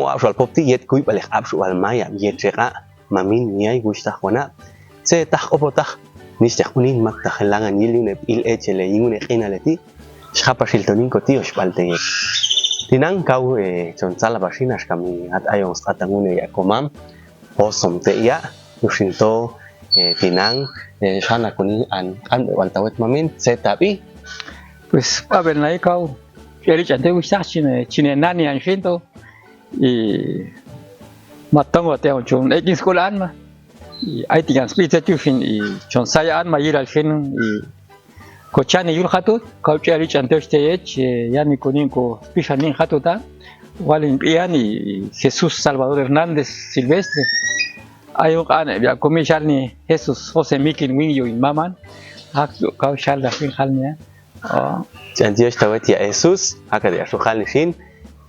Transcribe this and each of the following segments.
como absual popti yet kui balek absual maya yet rega mamin niay gusta juana se tak opotah niste unin mak takhelangan yilune il echele yingune qinaleti shapa shiltonin koti oshbalte tinang kau chon sala bashina shkami at ayon skatangune ya komam osom te ya ushinto tinang shana kuni an waltawet mamin se tapi pues a ver nai kau eri chante gusta chine nani an shinto y matongo te chon ekin skolan ma y ai tigan spite tufin y chon saya an ma yir al fin y kochani yul khatut kau eri chante stech yani kunin ko pishanin khatuta walin piani Jesús Salvador Hernández Silvestre ayo kan ya komisarni Jesus Jose Mikin Winyo Maman hak kau shalda fin halnya janji stawet ya Jesus hakade ya shukhal shin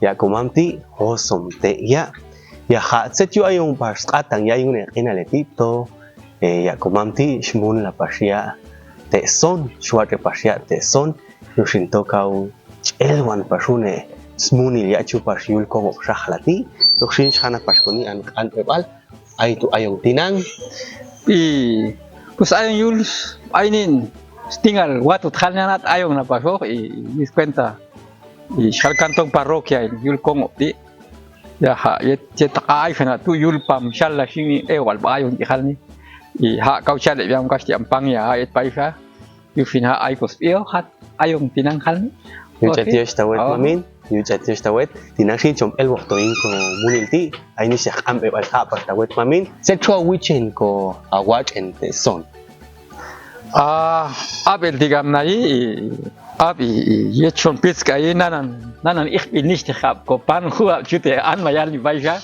ya kumamti hosom te ya khatset yu ayong pasqatang ya yune qinaleti to ya kumamti shmun la pasia te son shwate pasia te son yushinto kau elwan pasune smuni ya chu pasiul Konhob Xajlati tokshin khana paskoni an ebal aitu ayong tinang y pues ayong yul ainin tinggal waktu thalnya nat ayong na pasok y mis cuenta y shalkantong parroquia yul Konhob ti ya ha ye takai fena tu yul pam shalla shini wal ba ayong halni y ha kau chale biam kasti ampang ya et paisa yu fina ay kos io hat ayong tinang halni yu chatiyo stawet mamin yu chatiyo stawet tinang shin chom el waktoin ko munilti ay ni shekh am ebal ha pa stawet mamin se chwa wichen ko awat en te son abel digam nai abi yechon pizka nanan ich bin nicht hab ko pan khua chute an mayal ni baisha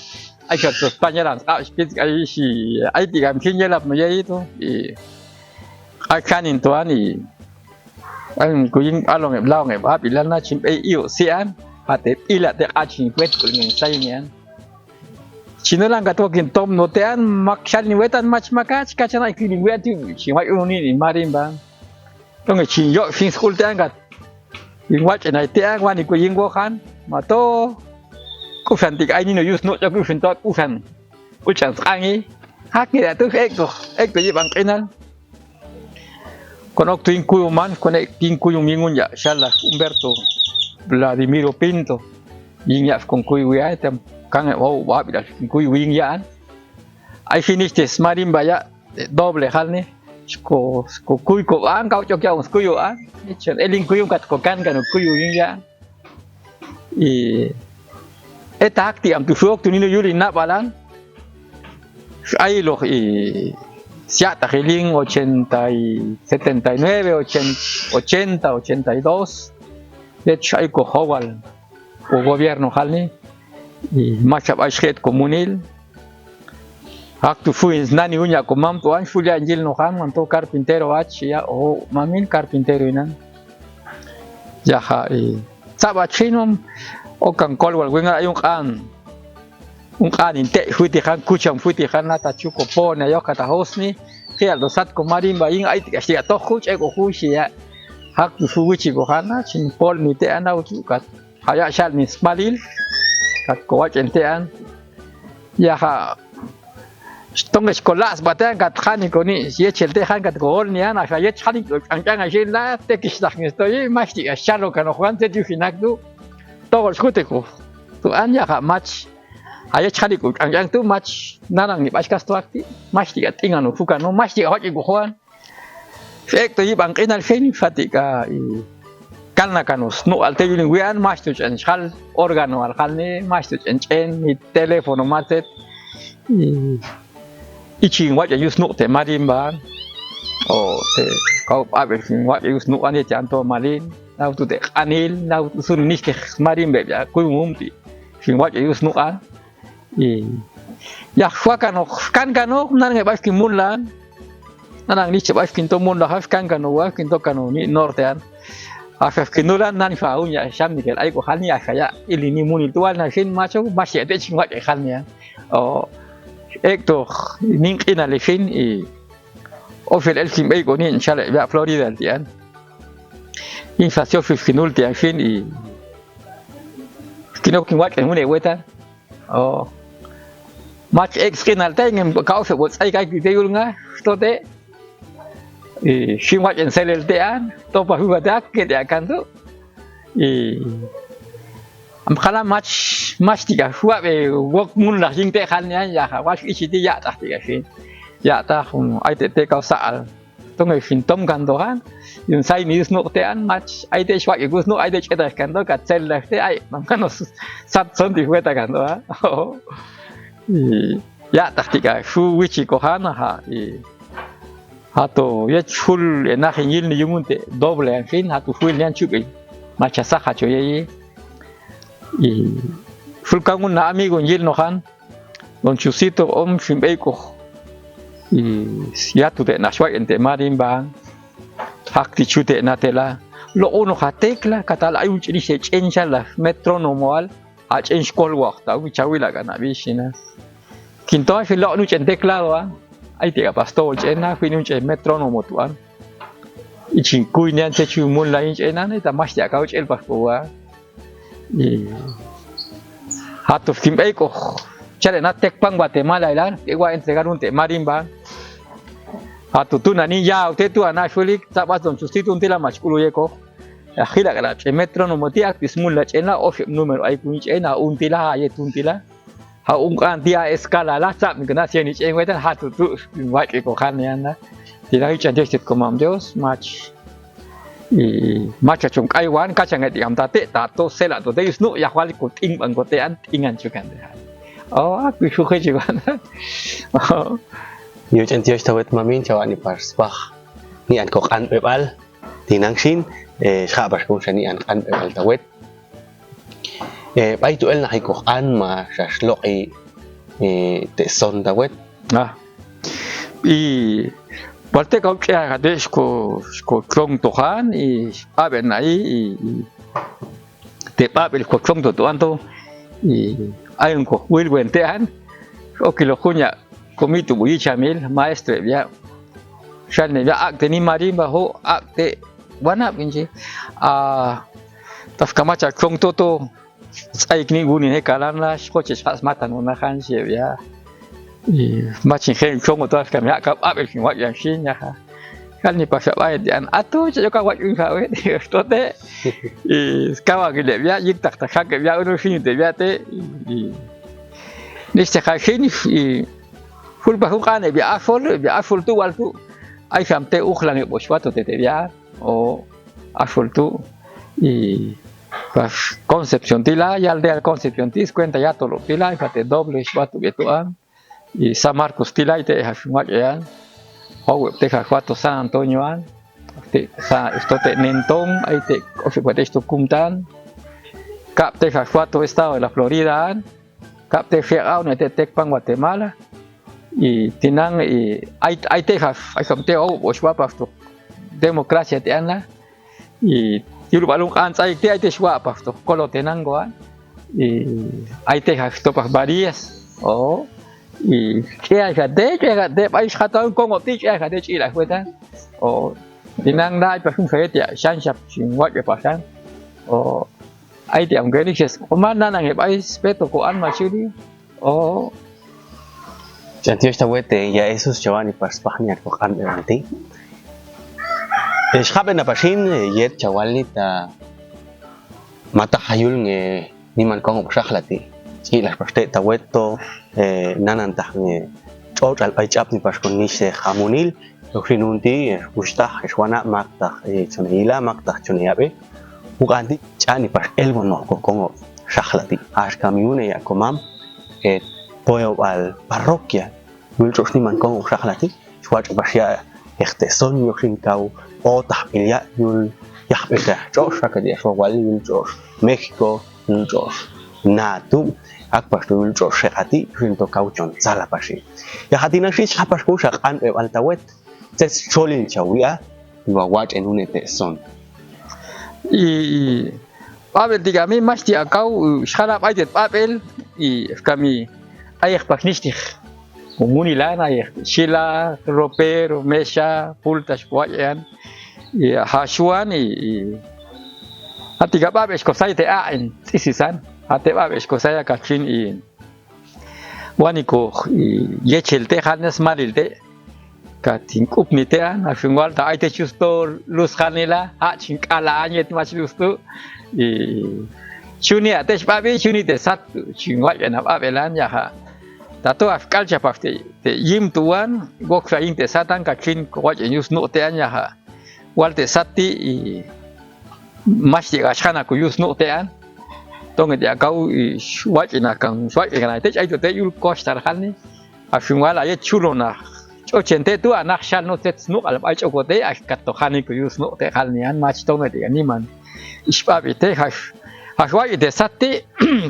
ai chot España ran pizka shi ai digam kinjelap no yaitu ai kanin to ani an kuing along e blaung e abi lana chim e io sian pate ila te achin kwet kulngin sainian Chinolang katokin tom no tean makshal ni wetan mach makach kachana ikiling wetu chiwai uni ni marimba tong chin yo fin school tean kat ing watch na tean wani ko yingwo khan mato ku fan tik ai ni no use no cho ku fin to ku fan ku chan sangi hak ni tu ek to bang kinal konok tin ku man konek tin ku yung mingun ya shala Humberto Vladimiro Pinto yingya kon ku wi tem kang wow wabi dah kui wing yan ai finish this marimba ya doble halni ko kui ko ang kau chok yang kui an chen eling kui kat ko kan kui wing ya etak ti am tu sok tu ni yuli na balan ai lo sia ta heling 79 80 82 de chai ko howal o gobierno halni y machab ashket comunil hak tu fuins nani unya ko mam to an fulia anjil no han manto carpintero ach ya o mamin carpintero inan ya ha saba chinom o kan kolwal wenga ayong kan un kan inte fuiti han kucham fuiti han nata chuko po na yo kata hosni khial do sat ko marimba ing ai ti asia to khuch e ko khushia hak tu fuichi ko hana chin pol ni te ana u kat haya shal ni smalil kat ko entean ya ha tong escolas batean kat khani ko ni ye chelte khan kat gol ni ana ye khani angkang ajin la te kistak ni stoy masti ashalo kan juan te tu finak tu to gol skute ko tu an ya ha match aye khani ko angkang tu match nanang ni baskas tu akti masti kat ingano fukan no masti hot ko juan fek to yibang kinal fen fatika kalna kanus no alte yulin wian mastu chen chal organo al kalne mastu chen ni telefono matet iching wat use no te marimba o te kau abel fin wat use no ane chanto malin now to te anil now to sun nicht marimba ya kuumti fin wat use no an ya khwa no kan kano nan ngai bas kimulan nanang ni chebas kinto mun la haf kan kano wa kinto kano ni nortean afaf kinulan nan fa unya sham ni ai ko halni akaya ilini muni tuan na shin macho masih ada chingwat halnya o ekto ning ina le fin ofel el kim ai ko ni inshallah ya Florida tian inflación fi kinul tian fin kinok kin wat kan mune weta oh match external te ngem kau se bot sai kai ki te nga to te shin wat en selel te an to pa hu ta ke te akan tu am khala match tiga huwa be wok mun la jing te khan ya ha wa chi ti ya ta tiga shin ya ta hum ai te kau sal to ngai fin tom kan to han yun sai ni snok te an match ai te shwa ke gus no ai te cheta kan to ka sel la te ai man kan sat son ti hueta kan to ha ya taktika su wichi kohana ha hato ya chul na hingil ni yumunte doble en fin hatu fuil nian chuki macha saha choye ful kangun na amigo yil no han don chusito shimbeko ya tu de na shwa ente marimba hakti chute na tela lo uno hatekla katala ay uchini se chencha la metronomo al a chen skol wakta wichawila kana bishina Quinto es lo nuche en teclado, ahí te pasó chena, fui nuche metrónomo tuan. Y chincui nian se chumun la chena, ni tamas ya cauch el paspoa. Y hatu kimbeiko, chale na tecpan Guatemala ilan, que voy a entregar un te marimba. Hatu tu nani ya, usted tu ana shulik, tapas don sustitu un tela machkulu yeko. Gira garach, el metrónomo tia, kismun la chena, o número hay kun chena, un tila, hay un tila. Kan dia escala la sap mi kena sian ni eng wai tan hatu tu wat ke ko kan yan na ti lai chan de sit ko mam deos match chung kai wan ka chang ti am ta te ta to sela to de snu ya khwal ko ting bang ko te an tingan chu kan de aku shu khe ji wan yo chan tios ta wet mamin chawani pars bah ni an ko kan bebal tinang shin kha bas ko shani an kan bebal ta wet bay tụi em là hay cuộc ăn mà rất lỗi để son ta quét parte kau kaya kades ko trong Tuhan aben nai te papel ko trong Tuhan to ayun ko will wentean o kilo kunya komito bui chamil maestro ya shan ne ya akte ni marimba ho akte wana pinji taf kamacha trong to ai kini guni he kalan la ko che chas matan una khan che ya machin khen chong to kam ya kap apel kin wat yang shin ya kan ni pasal ai dan atu che ka wat un ka we to te kawa ke le ya yik tak tak ke ya uno shin te ya te ni se ka shin ful ba kan e ya afol tu wal tu ai kam te ukhlan e boswato te ya o afol tu Pues Concepción tila y aldea Concepción tis cuenta ya todo tila y fate doble shwatu betuan y San Marcos tila y te hashmat yan ho te hashwato San Antonio an te sa esto te nentón ahí te oficuate esto kumtan cap te hashwato estado de la Florida an cap te fiao ne te tecpan Guatemala y tinan y hay te hash hay como te o shwapa democracia te ana y Yul balung kan sai te ai te shwa pa to kolo tenang goan ai te ha to pa varias ke ai ga de ai khata ko ti ai ga de chi la hueta tinang dai pa khung fe tia shan shap chin wat pa san ai te am ge ni ches o man na nge ai speto ko an ma chiri Chantiyo esta wete ya esos chavani pas pahniat ko kan nanti Escape na pasin yet chawalni ta mata hayul nge Niman Konhob Xajla ti las paste ta weto nanan ta nge chot al paichap ni pas con ni se jamunil lokrinunti gusta eswana makta choneila makta choneabe uganti chani pas elgon no Konhob Xajla ti as kamiune ya komam poeo al parroquia wilchos Niman Konhob Xajla ti swat pasia son yokin kau o tahpilia yul yahbeta Josh akadia so wali yul Josh Mexico yul Josh natu akpas yul Josh hati rinto kauchon sala pasi ya hati nasi chapas ko sak an altawet tes cholin chawia wa wat enunete son Papel tiga mi mas ti akau sharap aidet papel kami ayah pas nistik Komunilana Sheila, Ropero, Mesha, Pultas, Guayan, Hashuan y Atiga Babes Cosay te en Tisisan, Ate Babes Cosaya Cachin y wanico yechelte halnes marilde katin kupnite na finwal ta aite chusto luz hanela a chinkala anyet mach lustu chuni atesh babi chuni te sat chingwa na babelan ya ha tato afkal chapafte te yim tuan gok fa inte satan ka chin ko wa yus no te anya ha wal te satti mas ti ashana ko yus no te an tong dia kau wa na kang swa na te ai te yul kostar halni afingwal ay chulo na ochente tu anak shal no te no al ai chokote akat to hani ko yus no te halni an mach tong dia niman ispabi te hash hashwa ide satti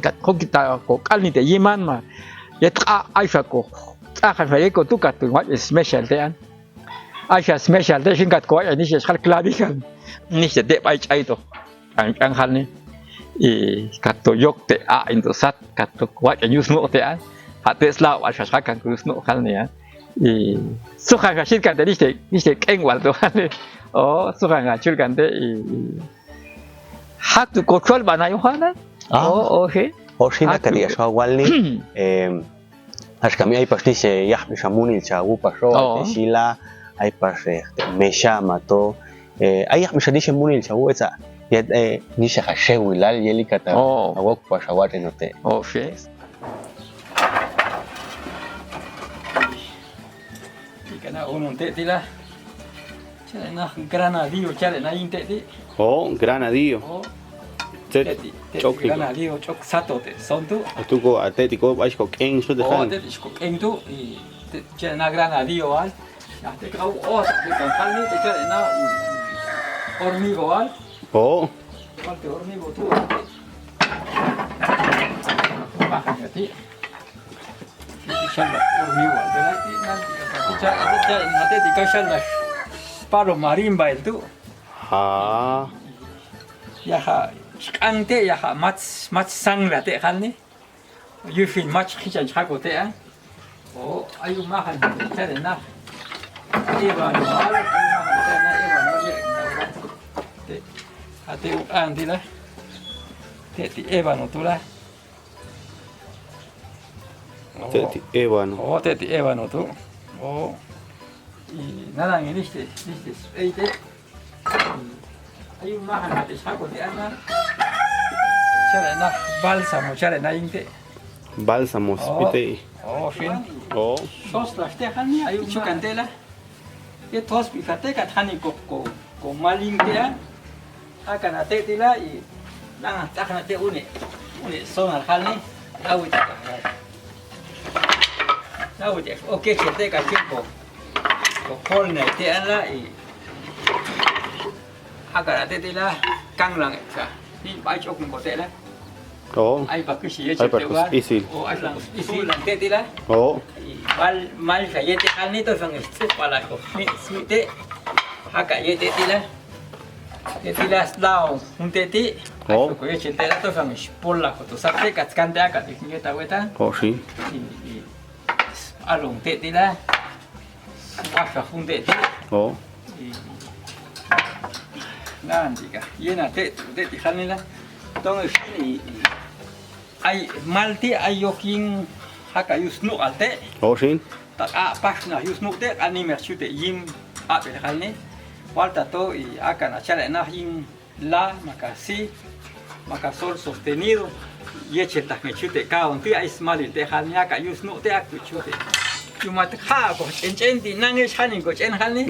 kat ko kita ko kalni te yiman ma yetqa aisha ko akhan fa yeko tu kat wa special te an aisha special te shingat ko ani she khal kladi kan ni se de bai chai to ang hal ni kat to yok te a into sat kat to wa yus no te an ha te sla wa sha kan yus no hal ni sukha ga shil kan te ni se keng wal to han sukha ga chul kan te hak tu control banayo hana okay Hoshina kadia shawalni ashkami ay pasti se yahmi shamuni chawu pasho shila ay pashe mesha mato ay yahmi shadi shamuni chawu etsa yet ni shaka shewilal yeli kata awok pashawate note okay kana unon te tila chale na granadillo chale na inte ti granadillo granadillo chok sato te son tu atuko atlético aishko ken su de han atlético ken tu chale na granadillo al ya te kau te kan halni te chale na hormigo al te hormigo tu baja ti chale hormigo al de la chale atlético chale paro marimba el tu ya ante ya mach sangla te halni you feel much khicha chago te ayu mahan chale na eba no al na eba no te ate andila te eba no tula te eba no tu y nada en este eite ayu mahan te chago te ana chale na bálsamo chale na inte bálsamos pite fin sos la stehani ayu chukantela ye tos pifate ka thani ko malintea akana te tila y na takana te une sonar halni awite okay te ka chico ko holne te ana y akana te tila kanglang ka ni bai chok ko te la ai ba kushi ye chok wa isil isil lang te tila mal ka ye te halni to sang se pala ko ni smite haka ye te tila slao un te ti ko ye chente la to sang spolla ko to sakte ka skante aka ti ni ta weta si along te tila wa ka un te ti nanti ka yena te ti halni la tong ai malti ayokin haka yusnu alte sin ta pasna yusnu te animer chute yim apel halni falta to y akana chale na yim la makasi makasol sostenido yeche ta chute ka on ti ai smali te halni aka yusnu te ak chute yumat kha ko chen di nange chani ko chen halni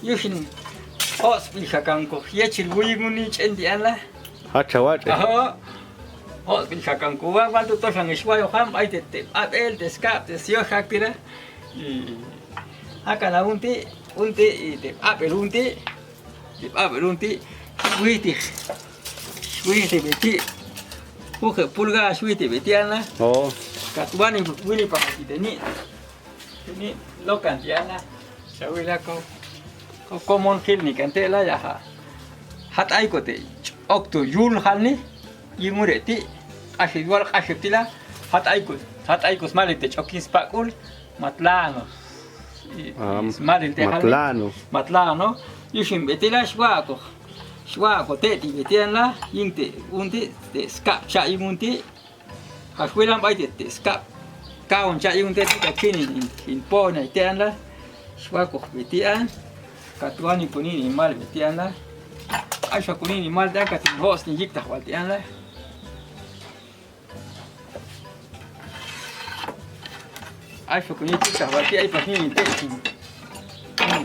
yushin hospital ko yeche wuyuni chen di ala hachawat hospital ko wa falta to sang ishwa ham ai te apel te skap te sio haktira y akana unti te apel unti Switi beti uke pulga switi beti ana katwani wini pa kiteni ni lokan tiana sawila ko common hill ni kantela ya hat ai ko te okto yul halni yimureti ashidwal ashitila hat ai ko smalite chokin spakul matlano smalite halni matlano yushin betila shwa ko te ti betiana inte unti te skap cha imunti haswelan bai te skap cao chạy yung tết cái chi in po này tiền la xóa cuộc bị tiền cả tuần này cũng ni mal bị tiền la ai xóa cũng ni mal đã cả tiền host ni giết tao vào tiền la ai xóa cũng ni giết tao vào tiền ai phải ni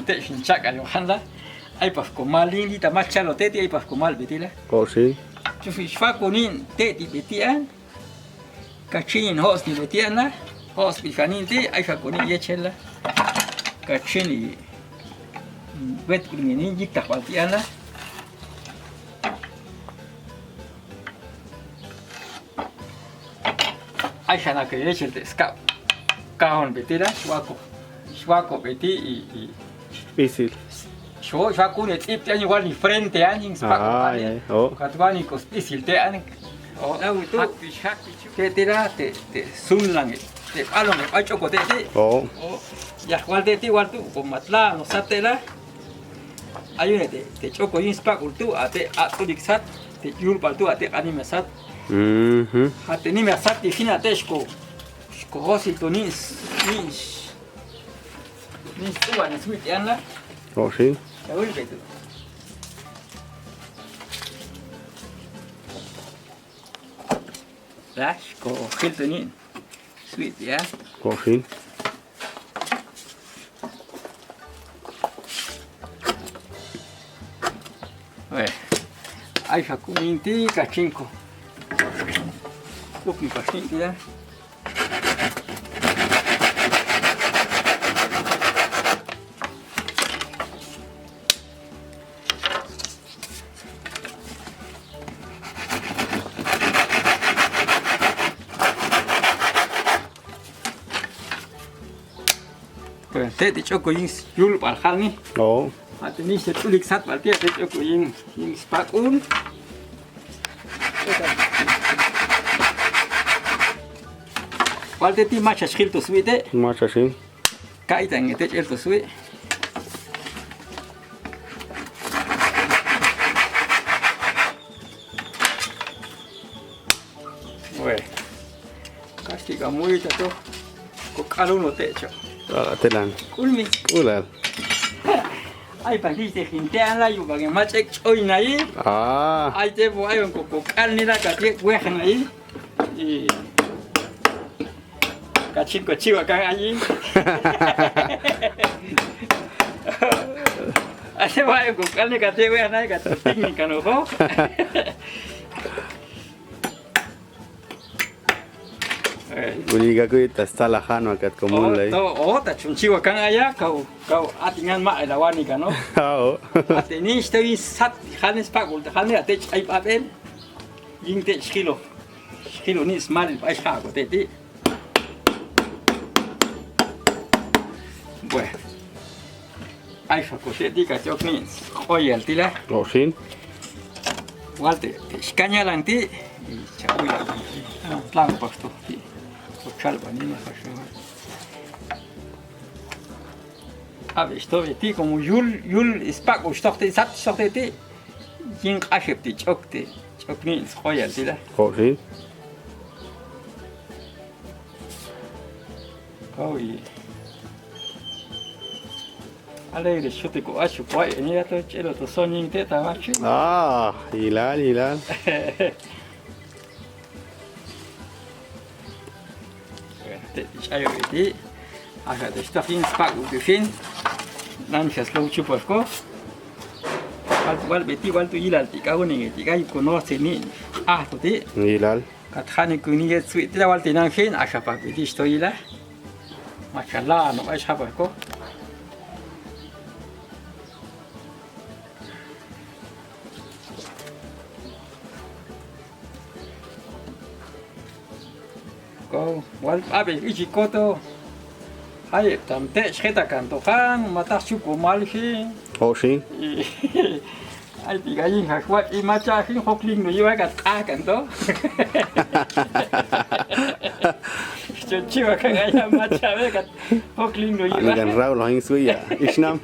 tết xin chắc cái lo han la ai phải có mal đi ta mal chalo tết ai phải có mal bị tiền la sí. chú phi xóa cũng ni tết bị tiền cái chi in host ni bị tiền la host bị cái ni tết ai phải cũng ni giết chết la cái chi ni vết của mình giết tao vào tiền la ai sẽ là cái gì để scout cao hơn bị tí đó xóa cổ bị tí Difícil. xóa cổ này ít anh quan đi frente anh nhưng scout anh cái quan này có difícil thế anh đâu tu thế tí đó để sun lăng để alo này ai cho có thế tí ya quan thế tí quan tu có mặt la nó sát thế đó ai này để cho có những scout tu à thế à tu đi sát để yul bảo tu à thế anh mới sát hati ni mesat di fina teshko hosi to ni tua ni smith yan la Sí. ya ul betu la ko khil to ni sweet ya Sí. ai fa kuminti ka cinco Cúc mình phải xịn kia thế thì cho cô yên yul bảo khăn đi thì ní sẽ tu lịch sát bảo tiết thế cho cô yên spark un Qual te matcha schilto suite? Matcha sí. Kai tang te elto suite. Ué. Castiga muito to. Ko kalu no techo. Telan. Ulmi. Ulal. Ai pagi te hintean la yu bagi match choi nai. Ai te bo ai ko kal ni la ka te we nai. Kacin kecil kan anjing. Asal baik bukan ni kata we naik kata tinggi kan oh. Uliga ko ita sa lahano kat komun lay. Ta cunci kan ayah kau atingan mak lawan ni kan oh. Atini stoi sat khanis pakul khani ate ai paben. Ying te kilo ni small pai kha ko te ti. Bueno, ai fa coseti ka chokni oye al tila. Sí. Walte, skanya lanti chabuya. Lang pasto. Ochal banina fashion. Ave sto ti como yul spak o stochte sat stochte ti. Yin ashepti chokni oye al tila. Sí. Koi Alegre, yo te coacho, pues, ni ya te chelo, tu son ni te tabacho. Hilal. Te chayo ti, aga te sta fin spak u fin. Nan chas lo chupo ko. Wal beti wal tu hilal ti ka ni ti ka conoce ni. To ti. Hilal. Kat khani ku ni ye sweet ti wal ti nan fin asha pa beti sto hila. Machallah no ai chapa ko. Wal abe ichi koto hai tam te scheta kanto kan mata chuko malhi Sí. ai tiga yin ha kwat I macha hin hokling no yiwa ka ta kanto chiwa kan ai macha we ka hokling no yiwa Kan raw lo hin suya isnam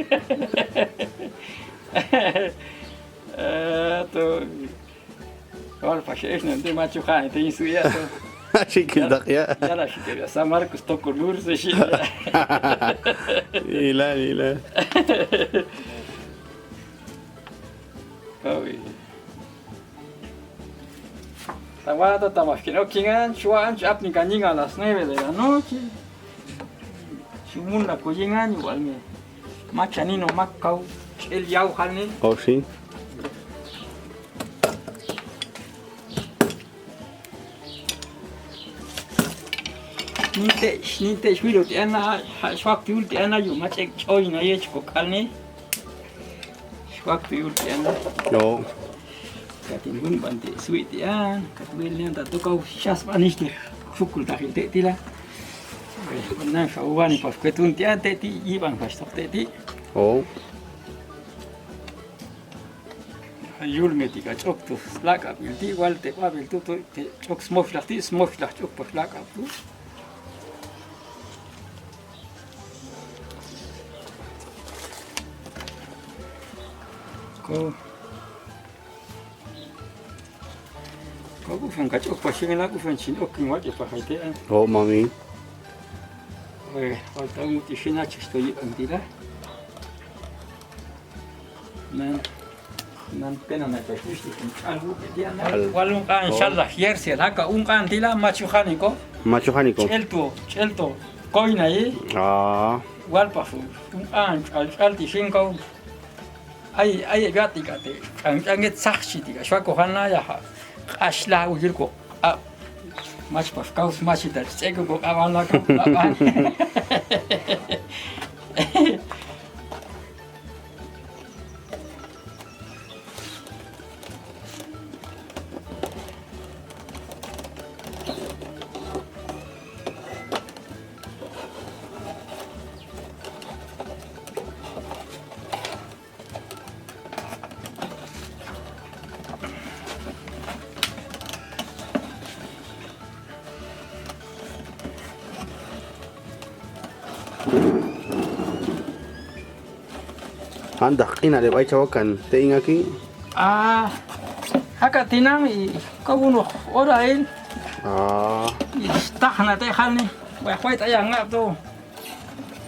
to wal pa shesh no te machu khan te suya to Así que ya. Ya la chiquería, San Marcos toco luz, sí. Lila. Estaba estamos que no quieran, chuan, aplican a las 9 de la noche. Chumun la cocina igual me. Machanino macau, el yau halne. Oh, sí. Ninte shwilo tiana, swak tiul tiana yu machek choy na yech ko kalne. Swak tiul tiana. No. Katin bun bante sweet tian, katwil nian ta tokau shas panis de fukul ta hinte tila. Benar shawani pas ketun tian te ti iban pas te ti. Oh. Yul metika chok tu laka bilti wal te pa biltu to chok smoke la chok pas laka tu. Kau fan kacok pasien aku fan chin ok ni wajib pakai te an. Oh, mami. Kalau tahu di sini aja stoi antila. Nan pena na pasti algo dia na. Walung kan insyaallah hier sih haka kan antila machuhaniko. Chelto. Koi na ye. Wal pafu. Al di sini kau. Ai gati kate. Anget sakshi tiga. Shwako hana ya ha. Ashla ujil ko. Mas pas kau masih dari cego ko awalnya kau apa? Anda, ina le baca wakan, te inga ki? Haka tinang kau bunuh orang. Tak na te hal ni, wahai tayang ngap tu.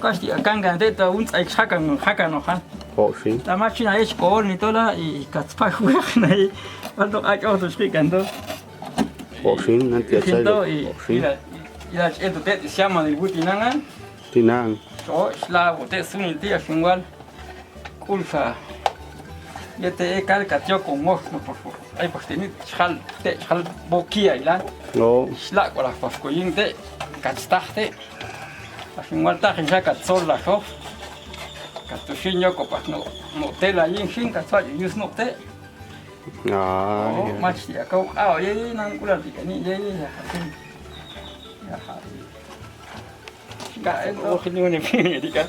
Kau sih akan ganti tu uns haka no kan. Oh, sí. Tamat Cina es kau ni tu lah, kat sepak hujan ni, untuk aku tu sekali kan tu. Oh, sí, nanti aja. Oh, sí. Ila itu te siapa ni buat tinangan? Tinang. So, selalu te sunyi dia sungguh. Ulfa, ya te kal katyo con mos no por favor. Ay pues teni chal bokia ilan. No. Slak wala pas ko yin te katstahte. Asin walta ja katsol la so. Katushinyo ko pas no tela yin shin katwa yus no te. Mach ya ko ye nang kula dikani ye ya. Ya ha. Ga o khini ne pini dikan.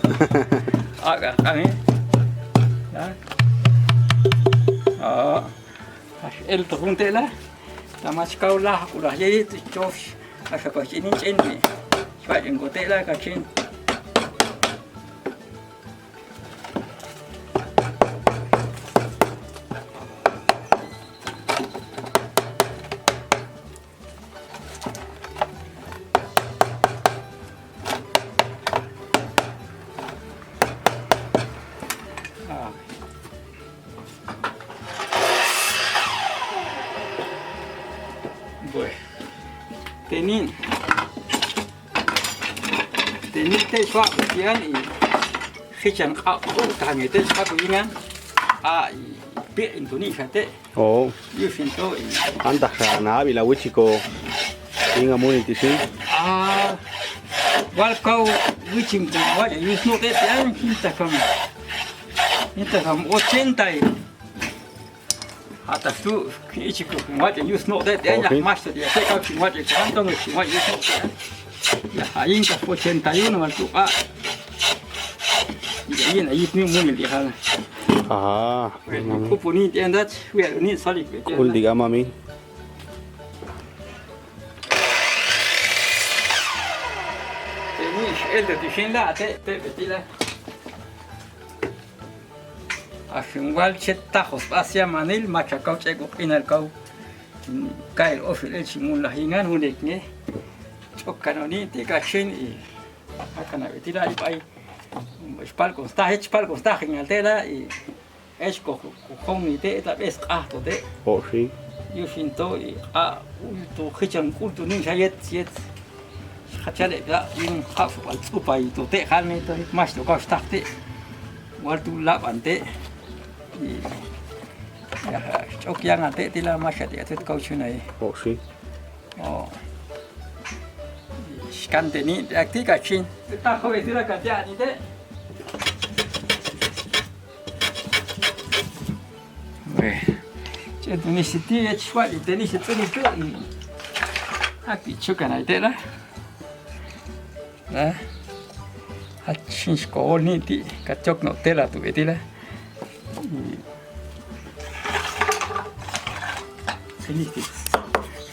Aga kami. El turun tela, tamas kau lah udah jadi tu jos, asal kau ini cendri, sebab yang kau tela kau cend. Tenin te swak kian I khichang au tangi te swak ingan pe Indonesia te yu finto anda na bila wichiko inga muni tisin wal kau wichim tu wa yu sno te tian kita kam 80 atas tu ichiko wa yu sno te tian ya master dia te kau wa kantong wa yu sno te ya aing ka 81 wal tu iya na yit ni mumil di hala kupu ni tian dat we ni salik kul diga mami ni el de tishin la te betila afin wal chetta hos asia manil machakau chego inal kau Kyle ofil el chimun la hingan hunek ne chokkanoni te kachin y akana betila y pai spal consta hingaltela y esko con te eta es ahto te oh sí yo shinto y to khichan kultu nin shayet yet khachale ya in khaf al tsupai to te khalne to mas to kosh takte waltu labante ya chok yang ate tila mashat ya tet kauchunai oh sí oh skante ni akti kachin ta khoe tila katya ni te ce tu ni siti e chwa i te ni situ ni tu akti chukan ai te la hachin sko ni ti kachok no tela tu etila Feliz.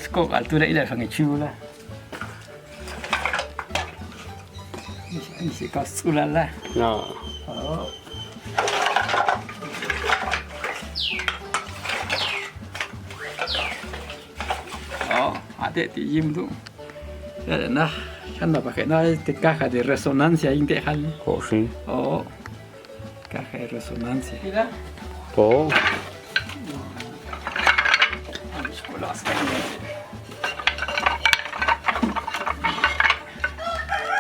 Skop altura ila fange chula. Ini si kasula la. no Oh. Oh, ada di yim tu. Ya nah, kan apa kena te caja de resonancia integral. oh sí Oh. Caja de resonancia. Mira. oh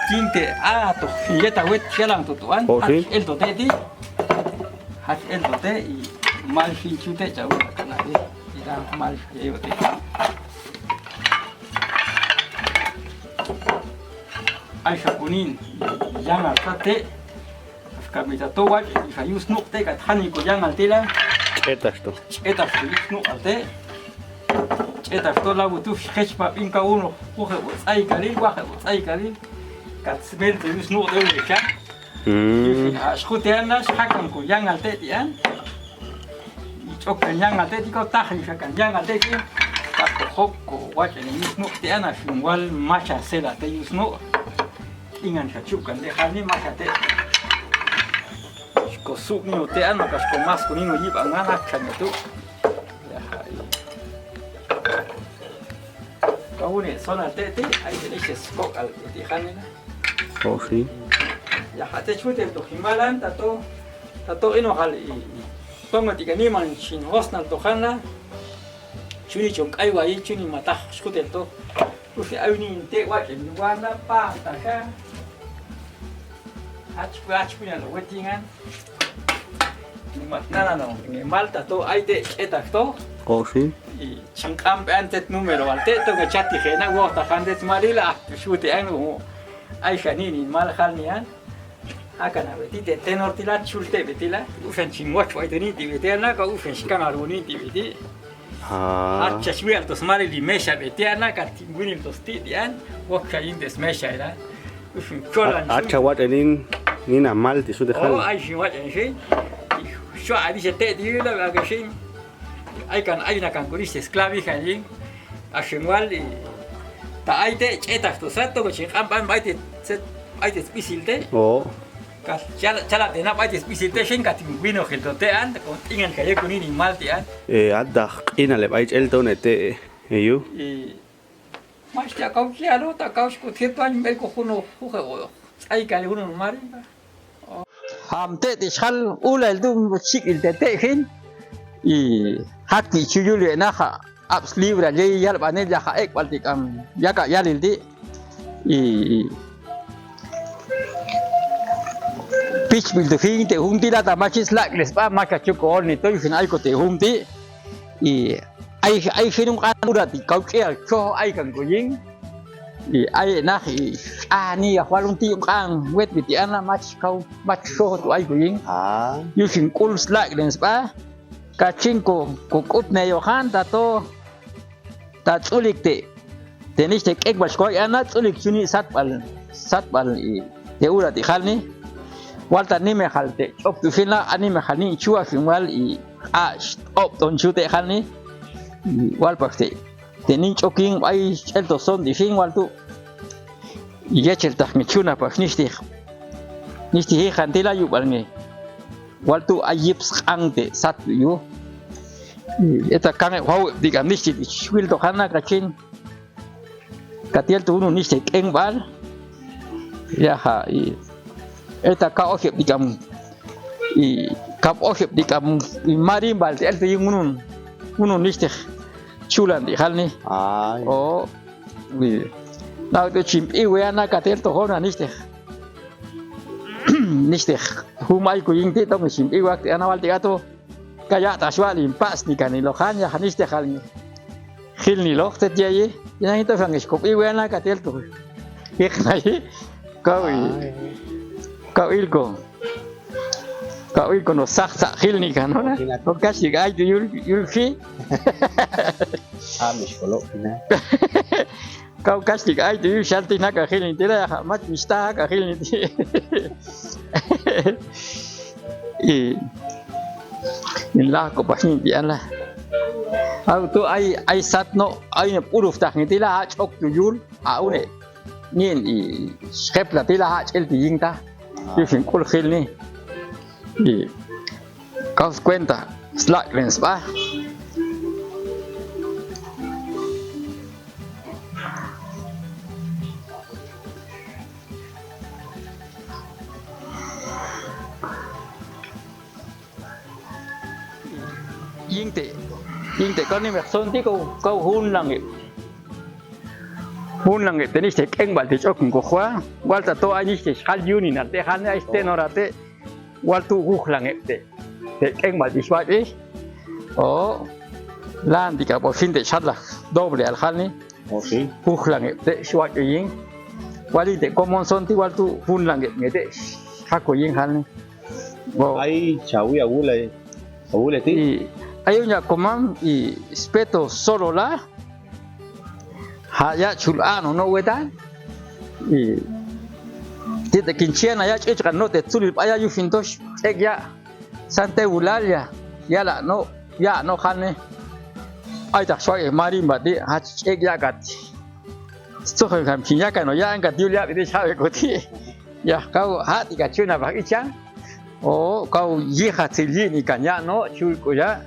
Quinte to filleta wet chelang to tuan el to te di hat el to te y mal fin chute chau kana di ida mal ye te ai shakunin yang al te kamita to wa y hayus no te ka thani ko yang al tela eta esto no al te eta to la butu khechpa pinka uno uhe ai kalil wa ai kalil katsbel te yus no de uka schutiana schakam ko yang al te tian chok yang al te ko tahin shakan yang al te ki tak ko ko wa ni yus no tiana finwal macha sela te yus no ingan chachukan de hani macha te ko suk ni te an ka ko mas ko ni no yip angana khan tu kau ni soal tete, ay tenis skok al itihan na. oh sí Ya hati chute tu himalan tato ino hal i. Tonga tiga ni man chin hosnal to khana. Chuni chong kai wa i chuni mata chute to. Usi ay ni te wa ke ni wana pa ta ka. Hach punya lo wetingan. Ni matna no, ni malta to ay te etak to. oh sí Y changkam antet número alte to nga chati khena wo ta khandet malila shuti anu ai khanini mal khalnian akana beti te tenor tila chulte betila ufen chingwach wa teni ti betela ka ufen shikanaruni ti beti acha shwial to smari li mesha betela ka tingunin to stidian wo khain des mesha ila ufen cholan acha wat enin nina mal ti su de oh ai shwat en shi shwa abi se te di la ga shin hay una cancorista esclavi allí a Shemual y ta hay te chetas tu sato que chingan hay te spicilte oh chala te na hay te spicilte shinga tinguino que te an con ingen que con ni mal te an adda ina le bait el tonete you y más te acabo claro ta acabo con cierto año el cojuno juego hay que alguno marimba hamte te chal ula el dum chic el te hin y hati chuyuli naha abs libra je yal bane jaha ek baltikam yaka yalildi y pitch bil de fin te hunti la tamachis la les pa maka chuko ni to fin ai ko te hunti y ai finung kan urati kau ke cho ai kan ko ying y ai na ni ya walung ti kan wet biti ana mach kau mach so to ai ko ying you fin kuls la les pa kachin ko kut ne yohan tato ta tsulik te nicht te ek bas ko ana tsulik chuni satbal i te ura ti khalni walta ni me khalte op tu fina ani me khani chua finwal i op ton chute khalni wal pakte te ni choking ai el to son di fin wal tu ya chel tak mi chuna pa nishti khantila yu balnge waltu ayips angte sat yu Esta cange wow digam nisti wil to hana kachin katiel tu nu nisti engbal ya ha esta ka okhep digam kap okhep digam marimbal tel tu unun nisti chulan di halni oh now to chimp iwana katiel to hona nisti nisti humai ku ying ti tong chimp iwak ti anawal ti ato kaya taswa limpas ni kanilo hanya hanis de halni hilni loh tet jaye yang itu fangis kopi wena katel tu iknai kau ilko no sak hilni kan ona kau kasih gai tu yulfi amis kolok ina kau kasih gai tu yul shanti nak hilni tidak mat mista ka hilni Inlah ko pasni bian lah. Aku tu ai sat no ai ne uruf tak ni tila ha chok tu yul au ne nin I skep la tila ha chel ti ying ta. Ti fin kul khil ni. Kau cuenta slack lens ba. Ying te con ni son tí câu hun lang te ni te keng bal te chok ko khwa wal ta to ani te khal yuni na te han ai te norate wal tu hu lang te keng bal ti swat oh lan di ka bo fin te chat la doble al khal ni okay hu lang te swat ying wali te common son ti wal tu hun lang nge te ha ko ying hal ni ai chau ya ule ti ayunya komam speto solo la haya chulano no weda tita kinchiana ya chika no te tulip aya yu fintosh egya sante ulalia yala no ya no khane ai ta shoi marimba di ha egya gat so kham khinya ka no ya an ka diulia bi chawe ko ti ya kau ha ti ka chuna ba ichang oh kau yi ha tili ni kanya no chu ko ya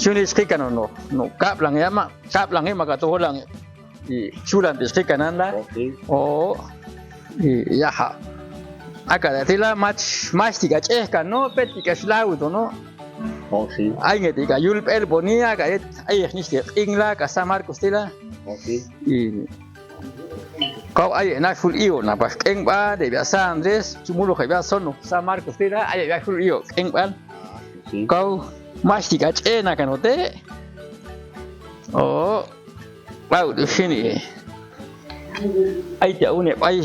chuni skikano no kap lang ya ma kap lang ma ka to lang chulan de skikanan la oh ya ha aka da tila match tiga ka no petika slau to no oh si ai nge tiga yul el bonia ka ai ni se ingla ka samar kustila okay kau ai na full io na pas eng ba de biasa Andres cumulo ka biasa no samar kustila ai ya full io eng ban kau masih kaca nak kan ote, oh, wow di sini, ai jauh ni, ai,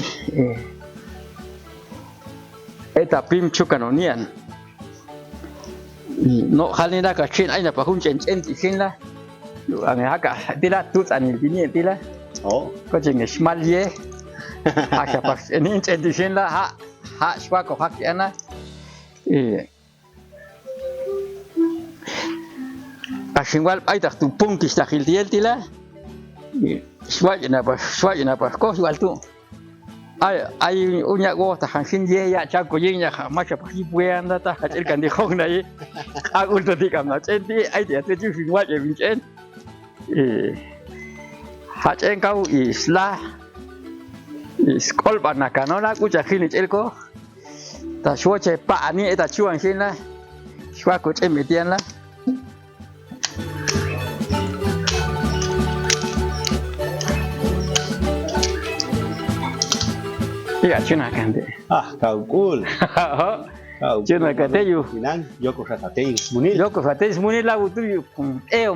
tapi cukan onian, no hal ni dah kacin, ai nak pahun cen di sini lah, angin agak tidak tut anil ini tidak, oh, kau jangan small ye, agak pas ini cen di sini lah, hak swak kau hak yana, Asingwal ay tak tu pungkis tak hiltiel tila, swat na pa ko swal tu, ay unya go tak hansin ye ya cak ko yeng ya macam apa hibuan dah tak kacil kan di hong na ye, aku tu di kamna centi ay dia tu juga swat ye bincen, hacen kau islah, skol bana kanona aku cak hini celko, tak swat cepat ni tak cuang sini lah, swat ko cemetian lah. Iya, cina kan deh. Kau cool. Cina kata you. Bilang, Joko Fatih Munir. Joko Fatih Munir lah itu you.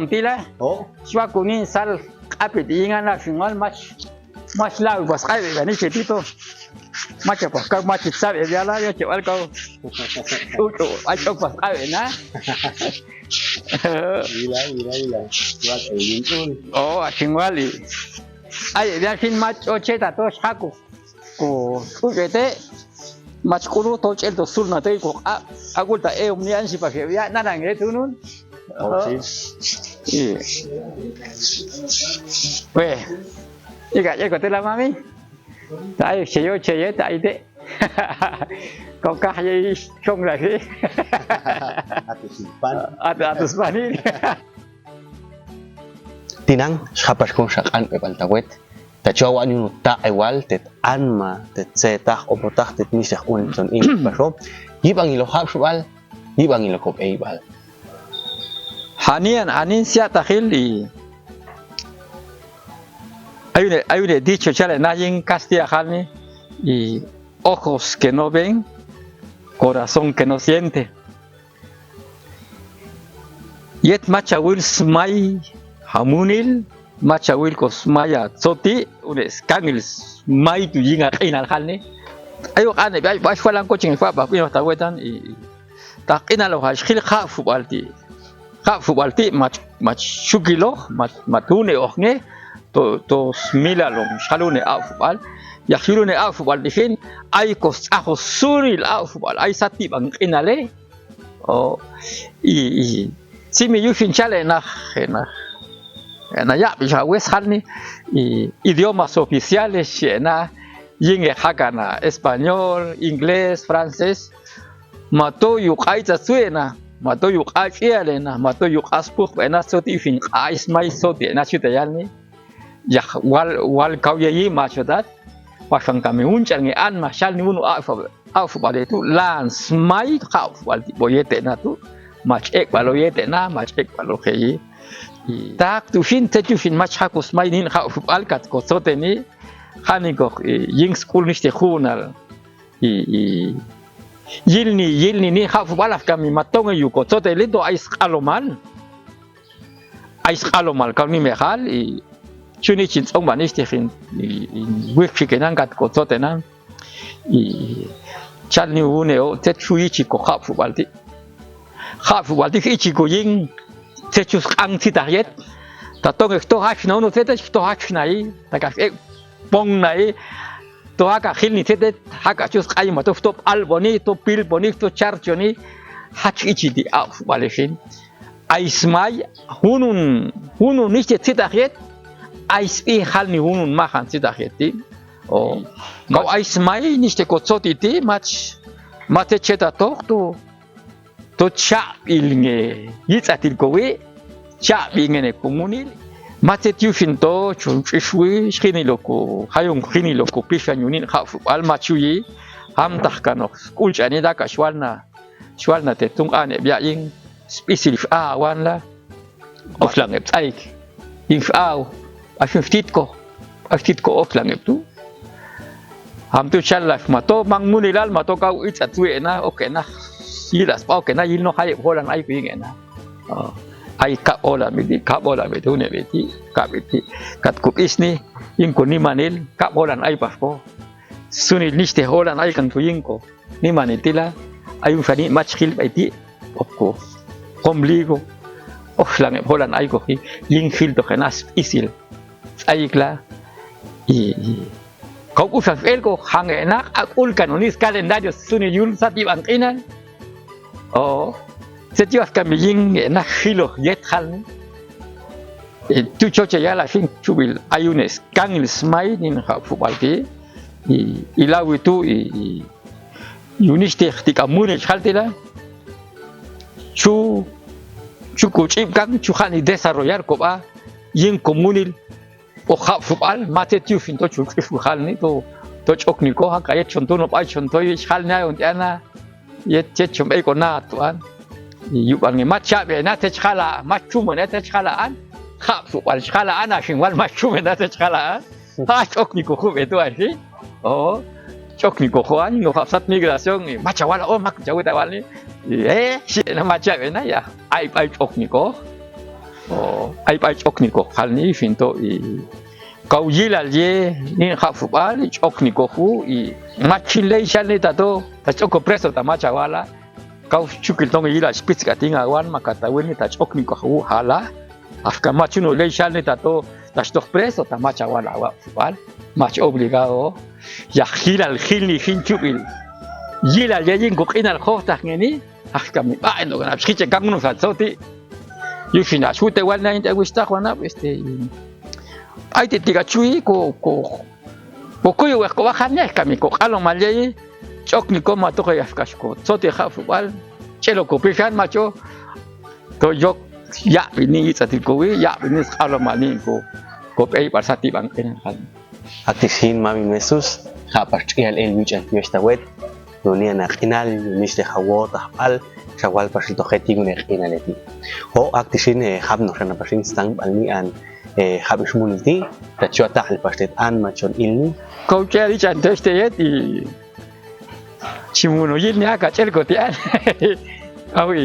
Tila. Oh. Siapa kuning sal apa diingat lah singal mas lah bos kaya ni cetito. Macam apa? Kau macam sahaja dia lah ya cewek kau. Acok pas kaya na. Bila. Buat ini. Oh, singwali. Ay, dia sin match ceta tu saku. Ko ujete match kuru to cel to sul na te ko agul ta ni an si pa ke ya na nang tu nun. Oh, si. Weh. Ika ko te la mami. Ta yo che ye ta ite. kau kahye chong lagi atus panin tinang schapas kung shakan pe baltawet ta chawa ni ta igual tet anma tet setah opotah tet misah un son in paso yibang ilo hab subal yibang ilo kop eibal hanian anin sia takhil ayude dicho chale nayin Castilla halni y ojos que no ven, corazón que no siente. Yet macha will smile hamunil, macha will kosmaya soti, unes kangil smile tu yinga inal halni. Ayo ane bai falang coaching fa ba pino ta wetan y ta inalo ha khil kha fubalti mach shukilo matune ohne to smilalom shalune afbal yakhilune afbal dihin ay kos aho suril afbal ay sati bang inale o i simi yushin chale na ya bisha wes halni idiomas oficiales na yinge hakana español inglés francés mato yuqai tsuena mato yuqai fialena mato yuqaspuk bena soti fin ais mai soti na chitayalni ya wal kau ye machodat pasang kami uncal nge an masal ni unu auf bale tu lans mai kau wal boyete na tu mach ek balo yete na mach ek balo khei tak tu fin te tu fin mach hakus mai nin kau bal kat ko sote ni khani go ying school ni ste khunal yilni ni kau bal af kami matonga yu ko sote le do ais alomal kau ni mehal chuni chin song ba niste fin wek chikenan kat ko totena chalni une o te chui chi ko khafu balti chi ko ying te chus ang ti tayet ta tong ek to hach no te to hach nai ta ka ek pong nai to haka khilni te haka chus ai ma to top alboni to pil boni to charchoni hach ichi di auf baleshin aismai hunun nicht te tayet ISP hal ni hunun mahan sida kheti o kau ismai niste ko tsotiti mate cheta to cha ilnge yitsatil kowe cha bingene komunil mate tiufin to chunchishwi khini loko hayung khini loko pishanyunin khafu al machuyi ham tahkano kulchani da ka shwalna te tung ane bia ing specific wan la oflang epsaik if Afiftit ko oflang itu. Hamtu chalaf mato mangmunilal mato kau itsatue na okay na silas pa okay na yilno hay holan ay pingena. Ay ka ola midi ka bola betu ne beti ka beti kat kupis ni ing ko ni manil ka bolan ay pasko. Sunil niste holan ay kan tuing ko ni manitila ayung fani machkhil beti opko. Komligo oflang holan ay ko ling fil to kenas isil. Aikla kau usah elko hang enak akul kanonis kalendario suni yun sati bangkinan oh setiap kami ying enak hilo yet hal tu coba ya la fin cubil ayunes kangil smai nin futbol ke ilaw itu yunis tika munes haltila cu kucip kang cuhani desarrollar koba ying komunil o futbol mate tiu fin to hal ni to chokni ko ha kayet chonto no pai chonto yi hal na on ana yet chet chom e ko na tuan yu bang ni matcha be na te chala machu mo na te chala an futbol chala ana shin wal machu me na te chala ha chokni ko khu be to ai o chokni ko an no sat migración ni macha wala o mak jawi ta wal ni si na matcha be na ya ai chokni ko o ai chokni ko hal ni fin to kau yilal ye ni futbol chokni ko hu machilei chale tato ta choko preso ta macha wala kau chukil tong yilal spitz ka tinga wan makata wen ta chokni ko hu hala afka machuno lei chale tato ta stok preso ta macha wala wa futbol mach obligado ya hilal hilni hin chukil yilal ye yin ko inal khofta ngeni afka mi ba no na chiche gamnu fa soti yufina chute wal na inte gusta wana ay te tiga chui ko yo ko bajan ya kami ko alo malye chok ni koma to kaya kashko sote khafubal chelo ko pishan macho to yok ya ini satikowi ya ini skalo malin ko pei parsati bang kan Aktishin mami mesus hapachkial el wichan yostawet dunia nakinal misle hawot al shawal pasito kheti gun nakinaleti ho aktishin habno rana pashin stang balnian habishmunti tachuata al pastet an machon ilni ko cheli chan testeyet y chimuno yilni aka chelko tian awi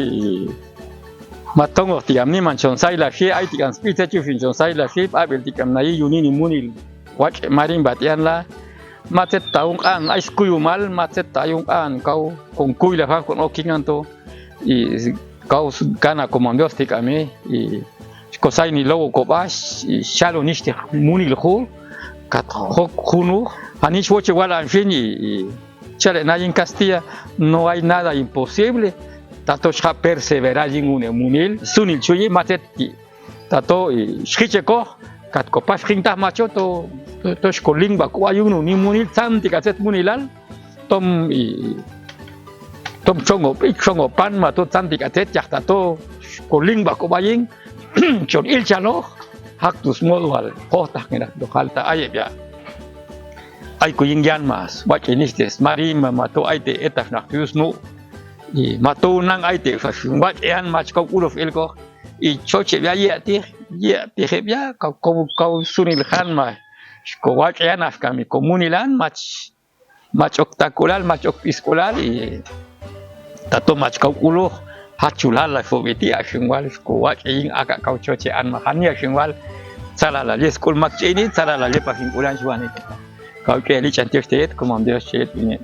matongo tiam ni manchon saila khi ai tikan spita chu fin chon saila khi abel tikam nai yunini munil watch marimba tian la matet taung an ai skuyu mal matet taung an kau kong kuy la kon okingan to y kau kana komandos tikame y kosai ni logo ko bas y shalo niste munil khu kat khunu ani chwoche wala en fin y chale na en Castilla no hay nada imposible tato shka perseverar en un munil sunil chuyi matet tato shkicheko kat ko pas khinta macho to shkoling ba ko ayuno ni munil santi kaset munilal tom chongo pan ma to santi kaset yakta to shkoling ba ko baying chon il chalo hak tu small wal ko tak ngena do halta ayeb ya ay ko yingyan mas wa kenistes marim ma to ay te etaf nak no y mato nang ay te fa wa yan mach ko ulof elko y choche ya te ya ko sunil khan ma ko wa yan afkami komunilan mach octacular mach piscolar y tato mach ko ulo hachulal la fobeti ashingwal ko wa yin aka ko choche an ma hanya shingwal salala le skol mak chini salala le pakin ulan juani kau keli cantik stet como Dios stet ini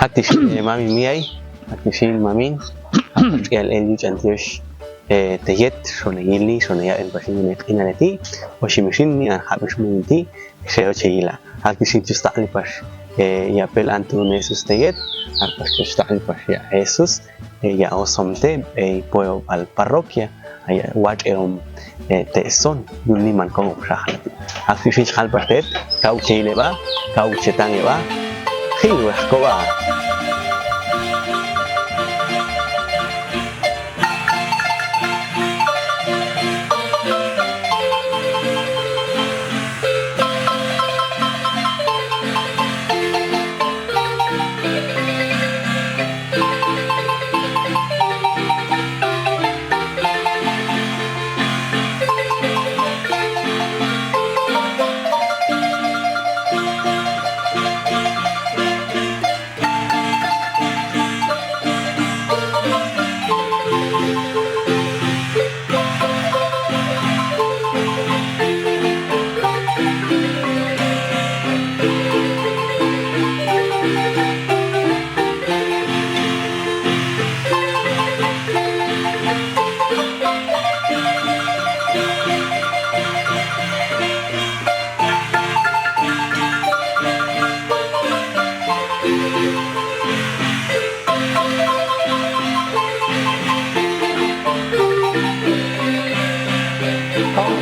aktishin mami miai aktishin mamin el cantik teyet sonegili soneya en pasin inaleti washimishin ni an habishmunti seo chila aktishin chusta alipas ya pel antunesus teyet arpas chusta alipas ya Jesus ya osomte puedo al parroquia ya watx'ewom teson Niman Konhob Xajla aktishin xal pastet kau chile ba kau chetang ba hiwa ko ba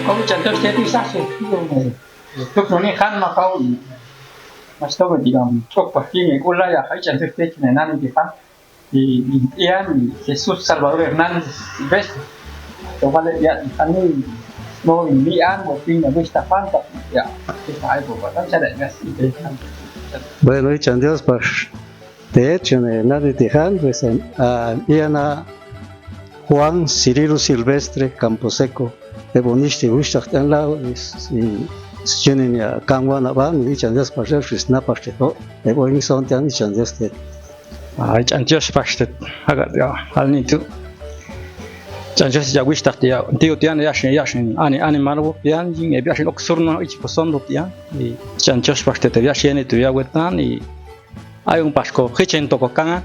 kau cantik stet bisa sih tuk noni khan ma kau mas to digam chok paking ulah ya hai cantik stet nan di kan di ian Jesus Salvador Hernández ves to vale ya ani no ni an mo ping na ves ta fanta ya está algo bastante interesante bueno y chandios pues de hecho en la de Teján pues Iana Juan Cirilo Silvestre Camposeco de boniste gustacht en la tienen ya kangwana ban y chandios pues es na parte de boing son tan chandios de ay chandios pastet haga ya al ni tu chandios ya gustacht ya tío tian ya shin ani malo pian jing e biashin oxurno ich posondo tian y chandios pastet ya shin tu ya wetan y hay un pasco hichen toko kanga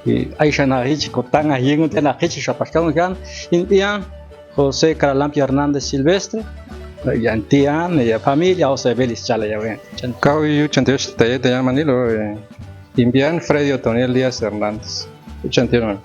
y hay shana hich ko tanga yingu tena hich sha pasco kan indian José Caralampio Hernández Silvestre y antian y familia José Belis chala ya ven kau yu chantios te manilo indian Freddy Otoniel Díaz Hernández chantiano